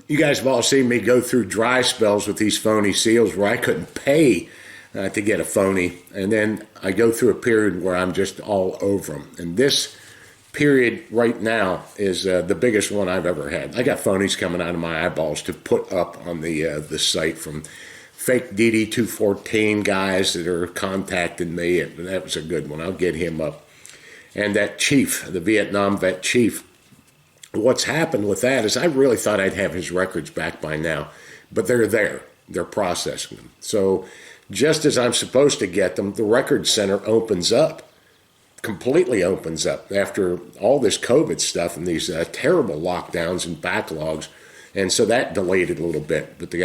You guys have all seen me go through dry spells with these phony seals where I couldn't pay to get a phony. And then I go through a period where I'm just all over them. And this period right now is the biggest one I've ever had. I got phonies coming out of my eyeballs to put up on the site from fake DD214 guys that are contacting me. And that was a good one. I'll get him up. And that chief, the Vietnam vet chief, what's happened with that is I really thought I'd have his records back by now, but they're there. They're processing them. So just as I'm supposed to get them, the record center opens up, completely opens up after all this COVID stuff and these terrible lockdowns and backlogs. And so that delayed it a little bit. But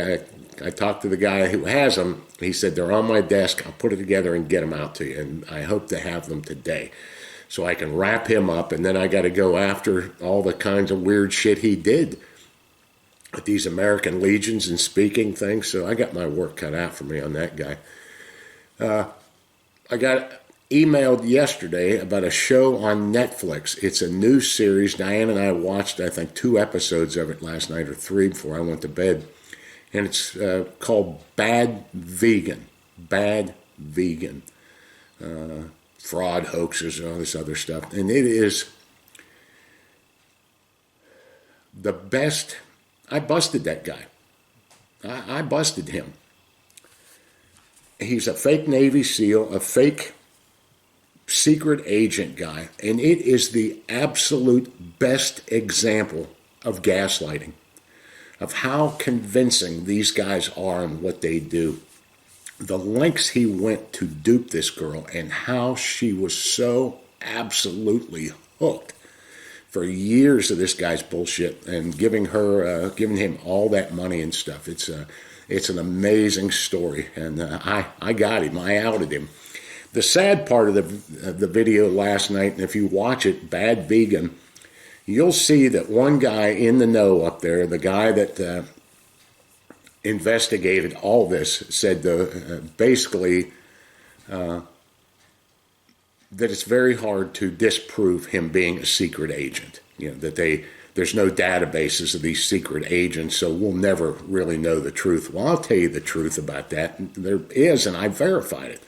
I talked to the guy who has them. He said, they're on my desk. I'll put it together and get them out to you. And I hope to have them today, so I can wrap him up, and then I got to go after all the kinds of weird shit he did with these American legions and speaking things. So I got my work cut out for me on that guy. I got emailed yesterday about a show on Netflix. It's a new series. Diane and I watched, I think, 2 episodes of it last night or 3 before I went to bed. And it's called Bad Vegan. Bad Vegan. Fraud, hoaxes, and all this other stuff. And it is the best. I busted that guy. I busted him. He's a fake Navy SEAL, a fake secret agent guy, and it is the absolute best example of gaslighting, of how convincing these guys are and what they do. The lengths he went to dupe this girl and how she was so absolutely hooked for years of this guy's bullshit and giving him all that money and stuff. It's an amazing story, and I got him. I outed him. The sad part of the video last night, and if you watch it, Bad Vegan, you'll see that one guy in the know up there, the guy that investigated all this, said basically that it's very hard to disprove him being a secret agent. You know, that there's no databases of these secret agents, so we'll never really know the truth. Well, I'll tell you the truth about that. There is, and I verified it.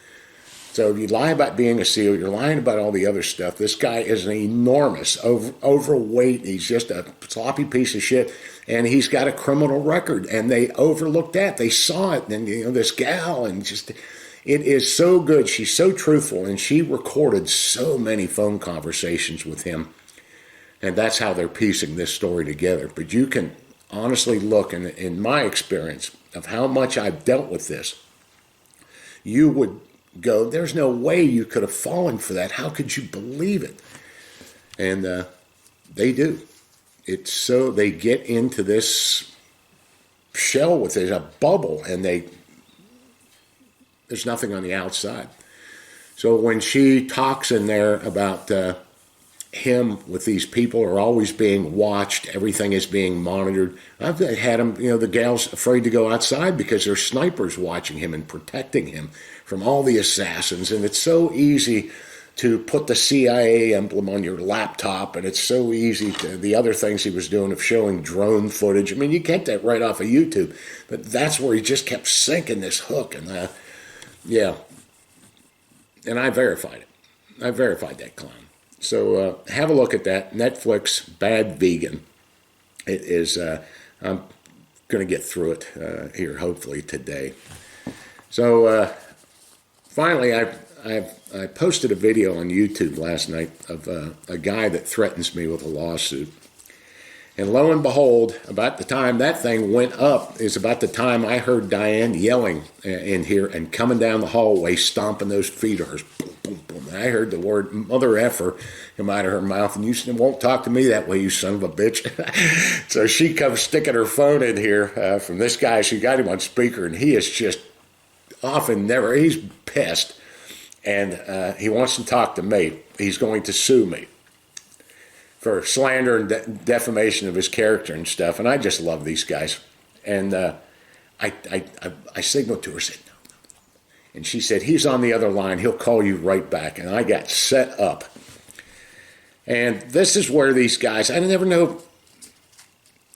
So if you lie about being a SEAL, you're lying about all the other stuff. This guy is an enormous, overweight. He's just a sloppy piece of shit, and he's got a criminal record. And they overlooked that. They saw it, and this gal, and just it is so good. She's so truthful, and she recorded so many phone conversations with him, and that's how they're piecing this story together. But you can honestly look, in my experience of how much I've dealt with this, you would go, there's no way you could have fallen for that. How could you believe it? And they do. It's so they get into this shell with it, a bubble, and there's nothing on the outside. So when she talks in there about him with these people are always being watched, everything is being monitored. I've had him, the gal's afraid to go outside because there's snipers watching him and protecting him from all the assassins. And it's so easy to put the CIA emblem on your laptop, and it's so easy to the other things he was doing of showing drone footage. I mean, you get that right off of YouTube, but that's where he just kept sinking this hook. And yeah, and I verified it. I verified that clown. So have a look at that. Netflix, Bad Vegan. It is, I'm going to get through it here hopefully today. So finally, I posted a video on YouTube last night of a guy that threatens me with a lawsuit. And lo and behold, about the time that thing went up is about the time I heard Diane yelling in here and coming down the hallway, stomping those feet of hers. Boom, boom, boom. And I heard the word mother effer come out of her mouth. And you won't talk to me that way, you son of a bitch. So she comes sticking her phone in here from this guy. She got him on speaker, and he is just he's pissed. And he wants to talk to me. He's going to sue me for slander and defamation of his character and stuff. And I just love these guys. And I signaled to her, said, no. And she said, he's on the other line. He'll call you right back. And I got set up. And this is where these guys, I never know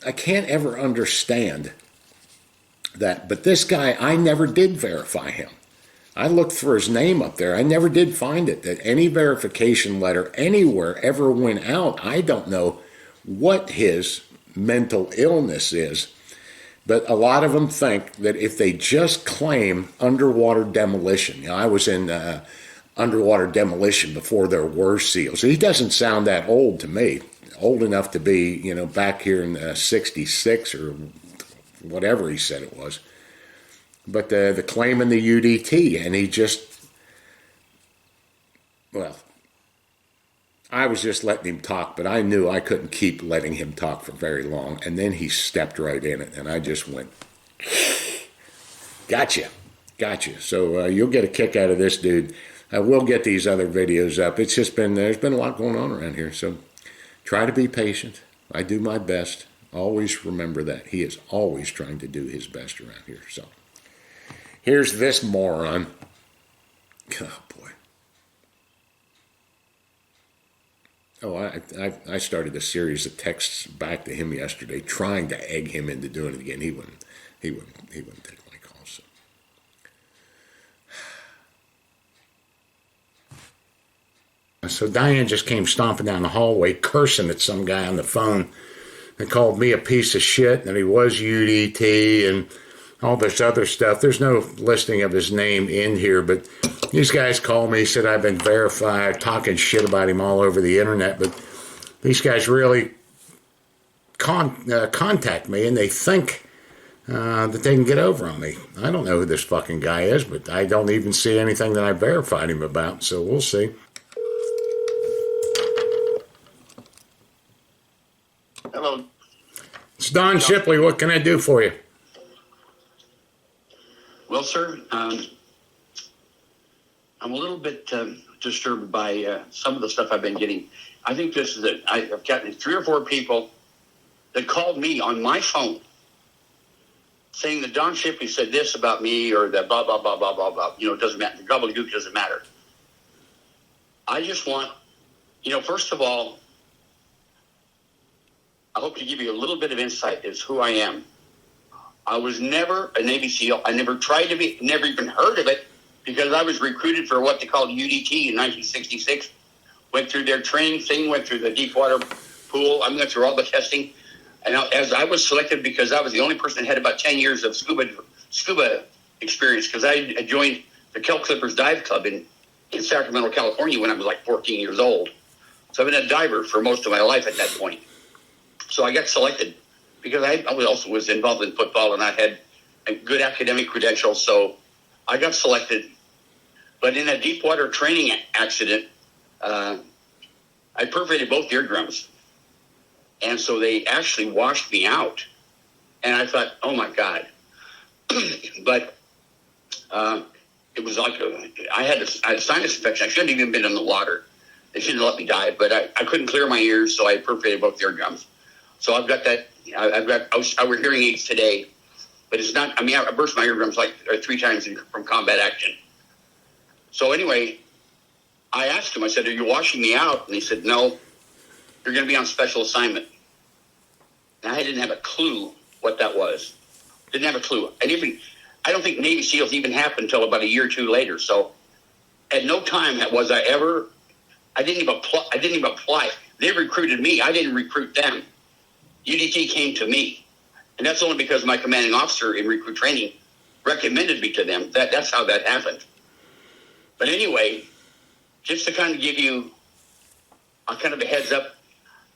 I can't ever understand that. But this guy, I never did verify him. I looked for his name up there. I never did find it, that any verification letter anywhere ever went out. I don't know what his mental illness is, but a lot of them think that if they just claim underwater demolition, you know, I was in underwater demolition before there were SEALs. He doesn't sound that old to me, old enough to be, you know, back here in 66 or whatever he said it was. But the claim in the UDT, and he just, well, I was just letting him talk, but I knew I couldn't keep letting him talk for very long. And then he stepped right in it, and I just went, gotcha. So you'll get a kick out of this, dude. We'll get these other videos up. It's just been, there's been a lot going on around here. So try to be patient. I do my best. Always remember that. He is always trying to do his best around here. So here's this moron. Oh, boy. Oh, I started a series of texts back to him yesterday, trying to egg him into doing it again. He wouldn't take my calls. So Diane just came stomping down the hallway, cursing at some guy on the phone and called me a piece of shit, and he was UDT and all this other stuff. There's no listing of his name in here, but these guys called me, said I've been verified, talking shit about him all over the internet, but these guys really contact me, and they think that they can get over on me. I don't know who this fucking guy is, but I don't even see anything that I verified him about, so we'll see. Hello. It's Don Shipley. What can I do for you? Well, sir, I'm a little bit disturbed by some of the stuff I've been getting. I think this is it. I've gotten 3 or 4 people that called me on my phone saying that Don Shipley said this about me or that blah, blah, blah, blah, blah, blah. You know, it doesn't matter. The gobbledygook doesn't matter. I just want, first of all, I hope to give you a little bit of insight as who I am. I was never a Navy SEAL. I never tried to be, never even heard of it, because I was recruited for what they called UDT in 1966. Went through their training thing, went through the deep water pool. I went through all the testing. And as I was selected, because I was the only person that had about 10 years of scuba experience, because I joined the Kelp Clippers Dive Club in Sacramento, California when I was like 14 years old. So I've been a diver for most of my life at that point. So I got selected because I also was involved in football, and I had a good academic credentials. So I got selected. But in a deep water training accident, I perforated both eardrums. And so they actually washed me out. And I thought, oh, my God. But it was like I had a sinus infection. I shouldn't have even been in the water. They shouldn't have let me die. But I couldn't clear my ears, so I perforated both eardrums. So I've got that. I wear hearing aids today. But it's not, I burst my eardrums like 3 times from combat action. So anyway, I asked him, I said, are you washing me out? And he said, no, you're going to be on special assignment. And I didn't have a clue what that was. Didn't have a clue. I don't think Navy SEALs even happened until about a year or 2 later. So at no time was I didn't even apply. They recruited me. I didn't recruit them. UDT came to me. And that's only because my commanding officer in recruit training recommended me to them. That's how that happened. But anyway, just to kind of give you a kind of a heads up,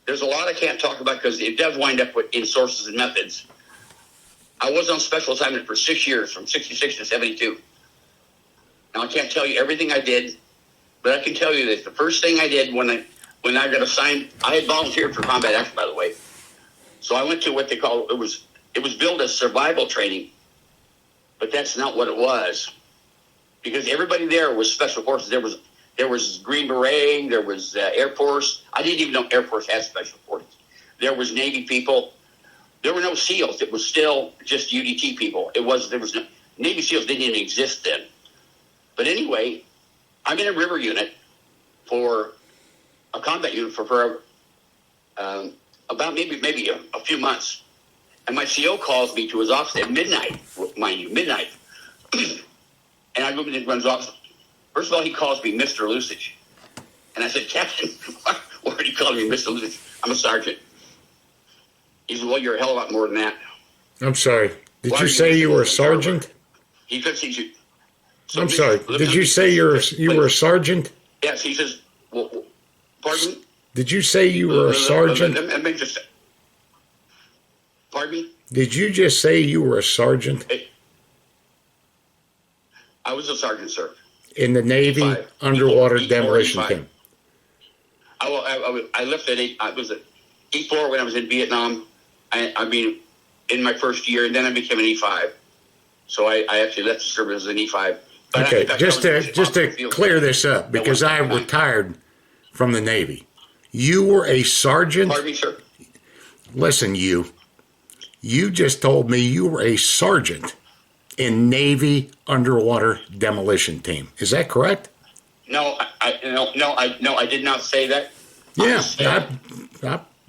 there's a lot I can't talk about because it does wind up in sources and methods. I was on special assignment for 6 years, from 66 to 72. Now, I can't tell you everything I did, but I can tell you that the first thing I did when I got assigned, I had volunteered for combat action, by the way. So I went to what they call, it was billed as survival training, but that's not what it was. Because everybody there was special forces. There was Green Beret, there was Air Force. I didn't even know Air Force had special forces. There was Navy people. There were no SEALs. It was still just UDT people. There was no Navy SEALs didn't even exist then. But anyway, I'm in a river unit for a combat unit for about maybe a few months. And my CO calls me to his office at midnight, mind you, midnight. And I go into his office. First of all, he calls me Mr. Lusich. And I said, Captain, why are you calling me Mr. Lusich? I'm a sergeant. He said, well, you're a hell of a lot more than that. I'm sorry. Did you say you were a sergeant? He says he's. So I'm sorry. Did you say you were a sergeant? Yes, he says, well, pardon? Did you say you were a sergeant? Let me just say. Pardon me? Did you just say you were a sergeant? I was a sergeant, sir. In the Navy E5. underwater E4, demolition E5. team. I left at I was at E4 when I was in Vietnam. I mean, in my first year, and then I became an E5. So I actually left the service as an E5. But Okay, just to clear this up, because I retired from the Navy. You were a sergeant? Pardon me, sir? Listen, you just told me you were a sergeant in Navy underwater demolition team. Is that correct? No, I did not say that. Yeah,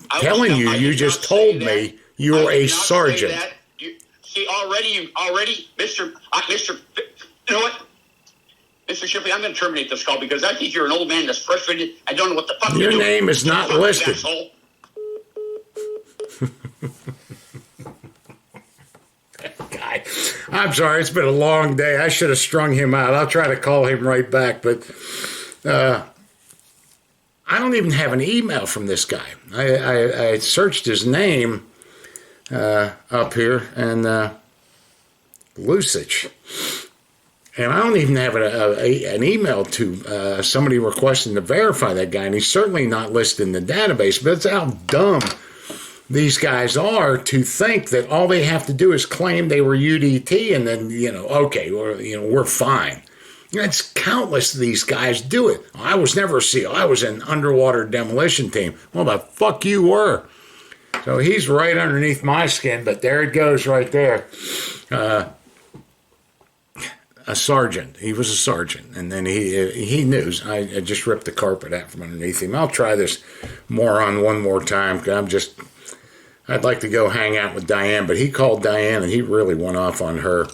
I'm telling you, you just told me you were a sergeant. See, already, Mr. You know what? Mr. Shipley, I'm going to terminate this call because I think you're an old man that's frustrated. I don't know what the fuck you're doing. Your name is not listed. Asshole. Guy, I'm sorry, it's been a long day. I should have strung him out. I'll try to call him right back, but I don't even have an email from this guy. I searched his name up here, and Lusich. And I don't even have an email to somebody requesting to verify that guy, and he's certainly not listed in the database. But that's how dumb these guys are to think that all they have to do is claim they were UDT, and then, okay, we're fine. It's countless of these guys do it. I was never a SEAL. I was an underwater demolition team. Well, the fuck you were. So he's right underneath my skin, but there it goes right there. A sergeant. He was a sergeant, and then he knew. I just ripped the carpet out from underneath him. I'll try this moron one more time. I'd like to go hang out with Diane, but he called Diane, and he really went off on her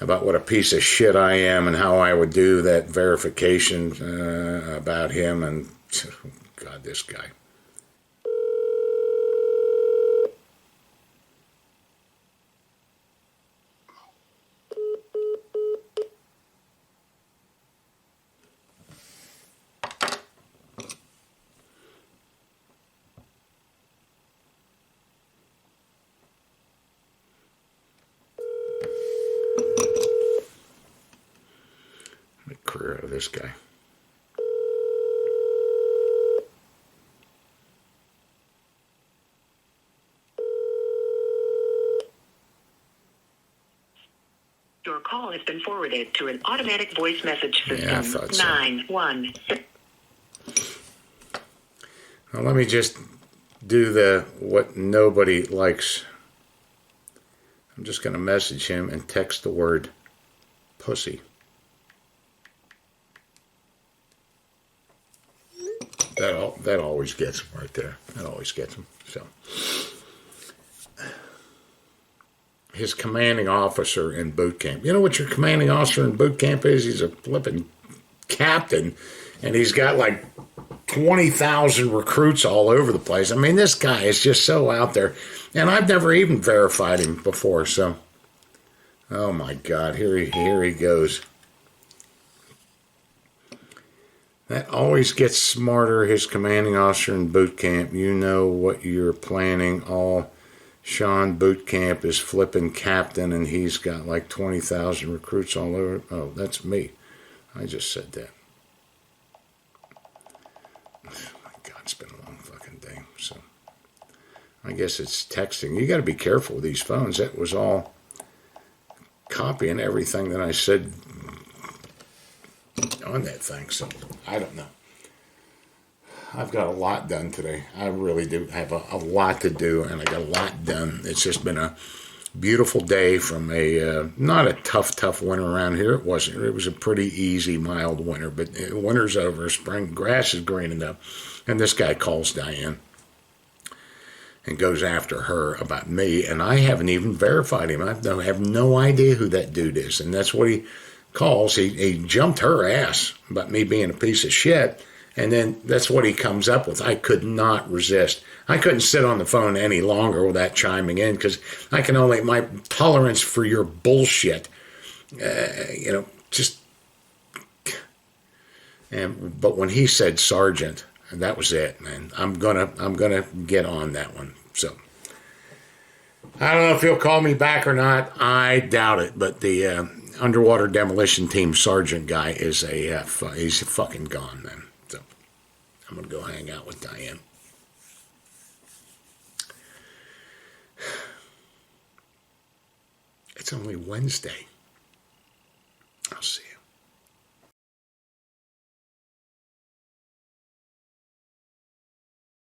about what a piece of shit I am and how I would do that verification about him. And God, this guy. Career out of this guy. Your call has been forwarded to an automatic voice message system. Yeah, I thought so. 916. Well, let me just do what nobody likes. I'm just going to message him and text the word pussy. That always gets him right there. That always gets him. So, his commanding officer in boot camp. You know what your commanding officer in boot camp is? He's a flipping captain, and he's got like 20,000 recruits all over the place. I mean, this guy is just so out there, and I've never even verified him before. So, oh my God, here he goes. That always gets smarter. His commanding officer in boot camp. You know what you're planning. All Sean boot camp is flipping captain, and he's got like 20,000 recruits all over. Oh, that's me. I just said that. Oh my God, it's been a long fucking day. So I guess it's texting. You got to be careful with these phones. That was all copying everything that I said on that thing, so I don't know. I've got a lot done today. I really do have a lot to do, and I got a lot done. It's just been a beautiful day from not a tough winter around here. It wasn't. It was a pretty easy, mild winter, but winter's over. Spring grass is greening up, and this guy calls Diane. and goes after her about me, and I haven't even verified him. I have no idea who that dude is, and that's what he calls. He jumped her ass about me being a piece of shit, and then that's what he comes up with. I could not resist. I couldn't sit on the phone any longer without chiming in, because my tolerance for your bullshit, just. But when he said sergeant, that was it, man. I'm gonna get on that one. So I don't know if he'll call me back or not. I doubt it. But the underwater demolition team sergeant guy is he's fucking gone, man. So I'm gonna go hang out with Diane. It's only Wednesday.